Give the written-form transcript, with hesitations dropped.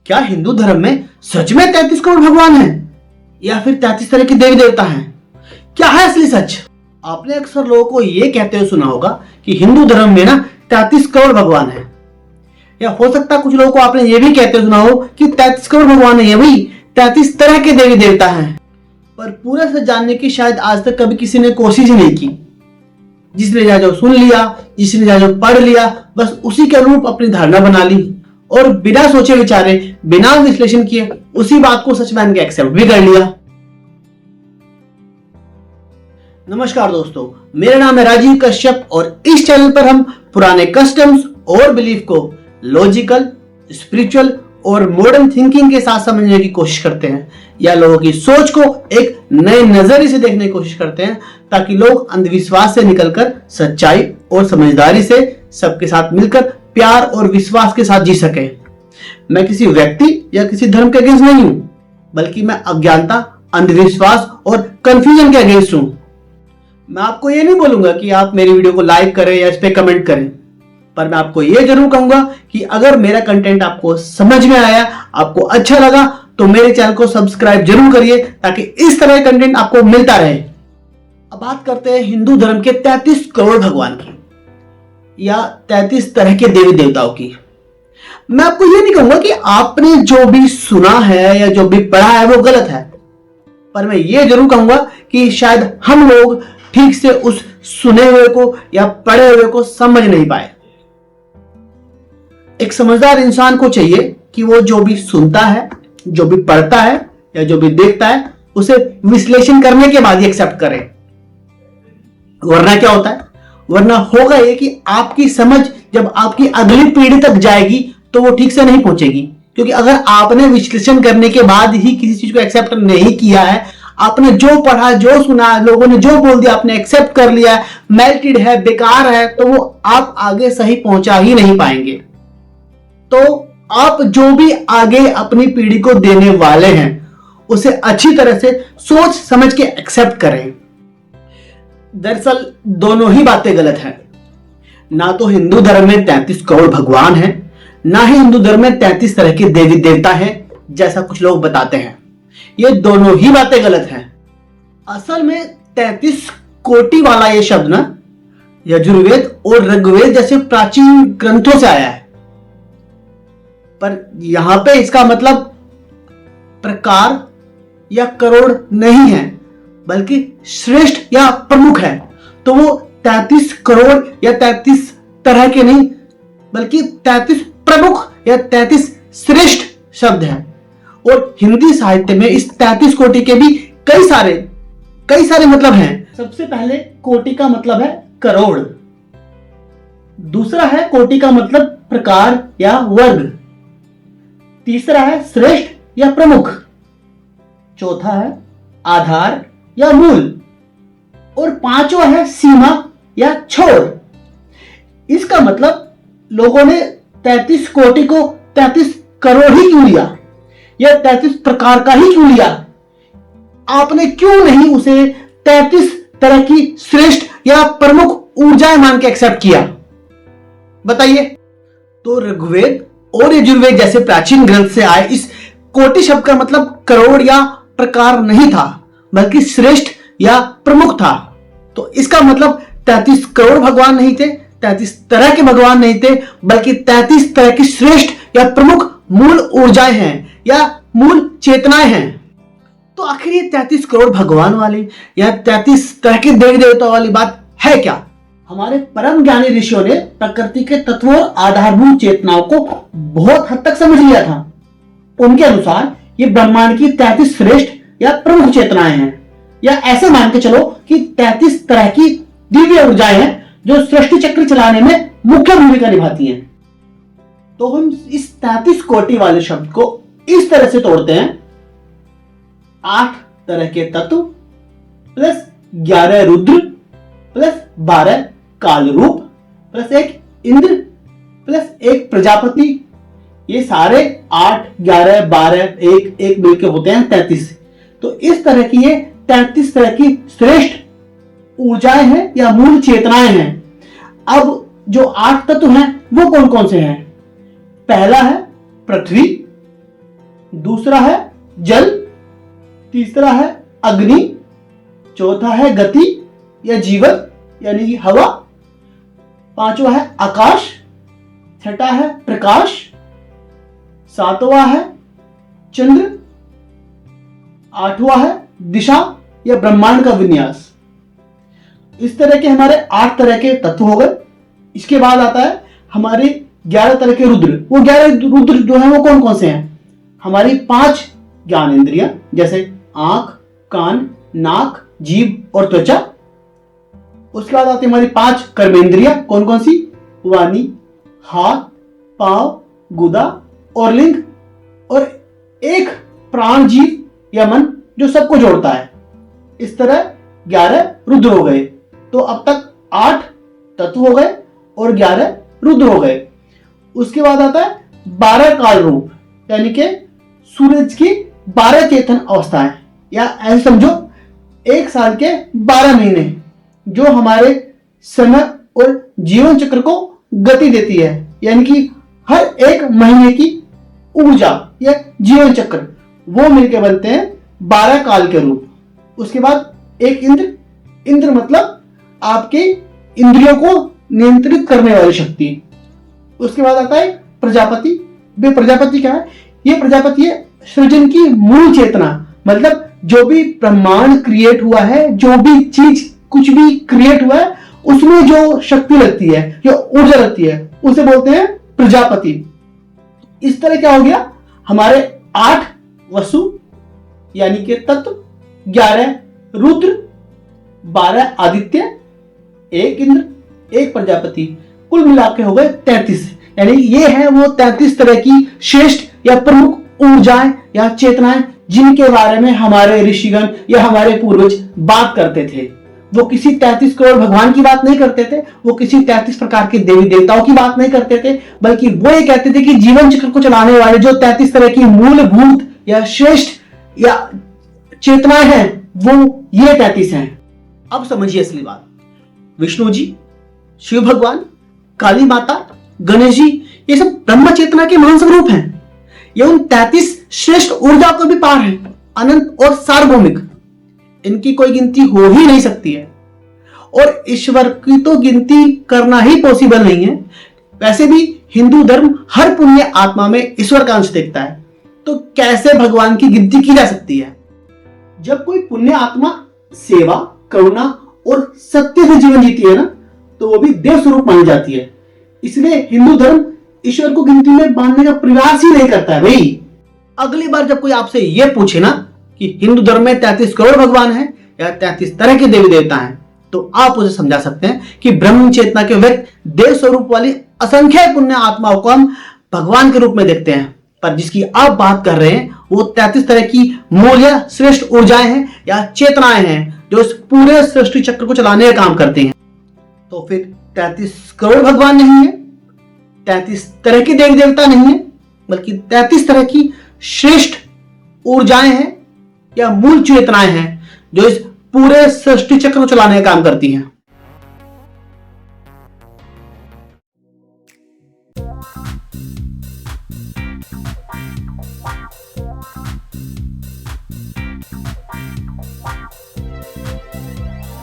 क्या हिंदू धर्म में सच में 33 करोड़ भगवान हैं या फिर 33 तरह के देवी देवता हैं? क्या है असली सच? आपने अक्सर लोगों को यह कहते हुए सुना होगा कि हिंदू धर्म में ना 33 करोड़ भगवान हैं, या हो सकता है कुछ लोगों को आपने ये भी कहते हुए सुना हो कि 33 करोड़ भगवान है, ये भी 33 तरह के देवी देवता हैं। पर पूरा से जानने की शायद आज तक कभी किसी ने कोशिश ही नहीं की। जिसने जा जो सुन लिया, जिसने जा जो पढ़ लिया, बस उसी के अनुरूप अपनी धारणा बना ली और बिना सोचे विचारे, बिना विश्लेषण किए उसी बात को सच मान के एक्सेप्ट भी कर लिया। नमस्कार दोस्तों, मेरा नाम है राजीव कश्यप और इस चैनल पर हम पुराने कस्टम्स और बिलीफ को लॉजिकल, स्पिरिचुअल और मॉडर्न थिंकिंग के साथ समझने की कोशिश करते हैं, या लोगों की सोच को एक नए नजरिए से देखने की कोशिश करते हैं, ताकि लोग अंधविश्वास से निकलकर सच्चाई और समझदारी से सबके साथ मिलकर प्यार और विश्वास के साथ जी सके। मैं किसी व्यक्ति या किसी धर्म के अगेंस्ट नहीं हूं, बल्कि मैं अज्ञानता, अंधविश्वास और कंफ्यूजन के अगेंस्ट हूं। मैं आपको ये नहीं बोलूंगा कि आप मेरी वीडियो को लाइक करें या इस पे कमेंट करें, पर मैं आपको ये जरूर कहूंगा कि अगर मेरा कंटेंट आपको समझ में आया, आपको अच्छा लगा, तो मेरे चैनल को सब्सक्राइब जरूर करिए, ताकि इस तरह का कंटेंट आपको मिलता रहे। अब बात करते हैं हिंदू धर्म के 33 करोड़ भगवान की, या 33 तरह के देवी देवताओं की। मैं आपको ये नहीं कहूंगा कि आपने जो भी सुना है या जो भी पढ़ा है वो गलत है, पर मैं ये जरूर कहूंगा कि शायद हम लोग ठीक से उस सुने हुए को या पढ़े हुए को समझ नहीं पाए। एक समझदार इंसान को चाहिए कि वो जो भी सुनता है, जो भी पढ़ता है या जो भी देखता है, उसे विश्लेषण करने के बाद ही एक्सेप्ट करे। वरना क्या होता है? वरना होगा ये कि आपकी समझ जब आपकी अगली पीढ़ी तक जाएगी तो वो ठीक से नहीं पहुंचेगी। क्योंकि अगर आपने विश्लेषण करने के बाद ही किसी चीज को एक्सेप्ट नहीं किया है, आपने जो पढ़ा, जो सुना, लोगों ने जो बोल दिया, आपने एक्सेप्ट कर लिया, मेल्टेड है, बेकार है, तो वो आप आगे सही पहुंचा ही नहीं पाएंगे। तो आप जो भी आगे अपनी पीढ़ी को देने वाले हैं, उसे अच्छी तरह से सोच समझ के एक्सेप्ट करें। दरअसल दोनों ही बातें गलत हैं। ना तो हिंदू धर्म में 33 करोड़ भगवान हैं, ना ही हिंदू धर्म में 33 तरह के देवी देवता हैं, जैसा कुछ लोग बताते हैं। ये दोनों ही बातें गलत हैं। असल में 33 कोटि वाला ये शब्द ना यजुर्वेद और ऋग्वेद जैसे प्राचीन ग्रंथों से आया है, पर यहां पे इसका मतलब प्रकार या करोड़ नहीं है, बल्कि श्रेष्ठ या प्रमुख है। तो वो 33 करोड़ या 33 तरह के नहीं, बल्कि 33 प्रमुख या 33 श्रेष्ठ शब्द है। और हिंदी साहित्य में इस 33 कोटि के भी कई सारे मतलब हैं। सबसे पहले कोटि का मतलब है करोड़, दूसरा है कोटि का मतलब प्रकार या वर्ग, तीसरा है श्रेष्ठ या प्रमुख, चौथा है आधार या मूल, और पांचवा है सीमा या छोर। इसका मतलब लोगों ने 33 कोटि को 33 करोड़ ही क्यों लिया, या 33 प्रकार का ही क्यों लिया? आपने क्यों नहीं उसे 33 तरह की श्रेष्ठ या प्रमुख ऊर्जाएं मान के एक्सेप्ट किया? बताइए। तो ऋग्वेद और यजुर्वेद जैसे प्राचीन ग्रंथ से आए इस कोटि शब्द का मतलब करोड़ या प्रकार नहीं था, बल्कि श्रेष्ठ या प्रमुख था। तो इसका मतलब 33 करोड़ भगवान नहीं थे, 33 तरह के भगवान नहीं थे, बल्कि 33 तरह की श्रेष्ठ या प्रमुख मूल ऊर्जाएं हैं या मूल चेतनाएं हैं। तो आखिर ये 33 करोड़ भगवान वाली या 33 तरह के देवी देवता वाली बात है क्या? हमारे परम ज्ञानी ऋषियों ने प्रकृति के तत्वों और आधारभूत चेतनाओं को बहुत हद तक समझ लिया था। उनके अनुसार ये ब्रह्मांड की 33 श्रेष्ठ या प्रमुख चेतनाएं हैं, या ऐसे मान के चलो कि 33 तरह की दिव्य ऊर्जाएं हैं जो सृष्टि चक्र चलाने में मुख्य भूमिका निभाती हैं। तो हम इस 33 कोटि वाले शब्द को इस तरह से तोड़ते हैं: 8 तरह के तत्व प्लस 11 रुद्र प्लस 12 काल रूप प्लस 1 इंद्र प्लस 1 प्रजापति। ये सारे 8, 11, 12, 1 मिलकर होते हैं 33। तो इस तरह की ये 33 तरह की श्रेष्ठ ऊर्जाएं हैं या मूल चेतनाएं हैं। अब जो 8 तत्व हैं वो कौन कौन से हैं? पहला है पृथ्वी, दूसरा है जल, तीसरा है अग्नि, चौथा है गति या जीवन यानी कि हवा, पांचवा है आकाश, छठा है प्रकाश, सातवां है चंद्र, आठवां है दिशा या ब्रह्मांड का विन्यास। इस तरह के हमारे 8 तरह के तत्व हो गए। इसके बाद आता है हमारे 11 तरह के रुद्र। वो 11 रुद्र जो है वो कौन कौन से हैं? हमारी 5 ज्ञान इंद्रियां जैसे आंख, कान, नाक, जीभ और त्वचा। उसके बाद आती है हमारी 5 कर्मेंद्रियां। कौन कौन सी? वाणी, हाथ, पांव, गुदा और लिंग, और एक प्राण जीव या मन जो सबको जोड़ता है। इस तरह 11 रुद्र हो गए। तो अब तक 8 तत्व हो गए और 11 रुद्र हो गए। उसके बाद आता है 12 काल रूप, यानी कि सूरज की 12 चेतन अवस्थाएं, या ऐसे समझो 1 साल के 12 महीने जो हमारे समय और जीवन चक्र को गति देती है। यानी कि हर एक महीने की ऊर्जा या जीवन चक्र वो मिलकर बनते हैं 12 काल के रूप। उसके बाद एक इंद्र, इंद्र मतलब आपके इंद्रियों को नियंत्रित करने वाली शक्ति। उसके बाद आता है प्रजापति। वे प्रजापति क्या है? ये प्रजापति है सृजन की मूल चेतना, मतलब जो भी ब्रह्मांड क्रिएट हुआ है, जो भी चीज कुछ भी क्रिएट हुआ है, उसमें जो शक्ति लगती है, जो ऊर्जा लगती है, उसे बोलते हैं प्रजापति। इस तरह क्या हो गया? हमारे 8 वसु यानी कि तत्व, 11 रुद्र, 12 आदित्य, 1 इंद्र, 1 प्रजापति, कुल मिला के हो गए 33। यानी ये है वो 33 तरह की श्रेष्ठ या प्रमुख ऊर्जाएं या चेतनाएं जिनके बारे में हमारे ऋषिगण या हमारे पूर्वज बात करते थे। वो किसी 33 करोड़ भगवान की बात नहीं करते थे, वो किसी 33 प्रकार के देवी देवताओं की बात नहीं करते थे, बल्कि वो ये कहते थे कि जीवन चक्र को चलाने वाले जो 33 तरह की मूलभूत या श्रेष्ठ या चेतनाएं हैं वो ये 33 हैं। अब समझिए असली बात। विष्णु जी, शिव भगवान, काली माता, गणेश जी, ये सब ब्रह्म चेतना के महान स्वरूप हैं। ये उन 33 श्रेष्ठ ऊर्जा को भी पार है, अनंत और सार्वभौमिक। इनकी कोई गिनती हो ही नहीं सकती है, और ईश्वर की तो गिनती करना ही पॉसिबल नहीं है। वैसे भी हिंदू धर्म हर पुण्य आत्मा में ईश्वर का अंश देखता है, तो कैसे भगवान की गिनती की जा सकती है? जब कोई पुण्य आत्मा सेवा, करुणा और सत्य से जीवन जीती है ना, तो वो भी देव स्वरूप मानी जाती है। इसलिए हिंदू धर्म ईश्वर को गिनती में बांधने का प्रयास ही नहीं करता है भाई। अगली बार जब कोई आपसे यह पूछे ना कि हिंदू धर्म में 33 करोड़ भगवान हैं या 33 तरह के देवी देवता हैं, तो आप उसे समझा सकते हैं कि ब्रह्म चेतना के व्यक्त देव स्वरूप वाली असंख्य पुण्य आत्माओं को हम भगवान के रूप में देखते हैं। पर जिसकी आप बात कर रहे हैं वो 33 तरह की मूल या श्रेष्ठ ऊर्जाएं हैं या चेतनाएं हैं जो इस पूरे सृष्टि चक्र को चलाने का काम करते हैं। तो फिर 33 करोड़ भगवान नहीं है, 33 तरह के देवी देवता नहीं है, बल्कि 33 तरह की श्रेष्ठ ऊर्जाएं हैं या मूल चेतनाएं हैं जो इस पूरे सृष्टि चक्र को चलाने का काम करती हैं।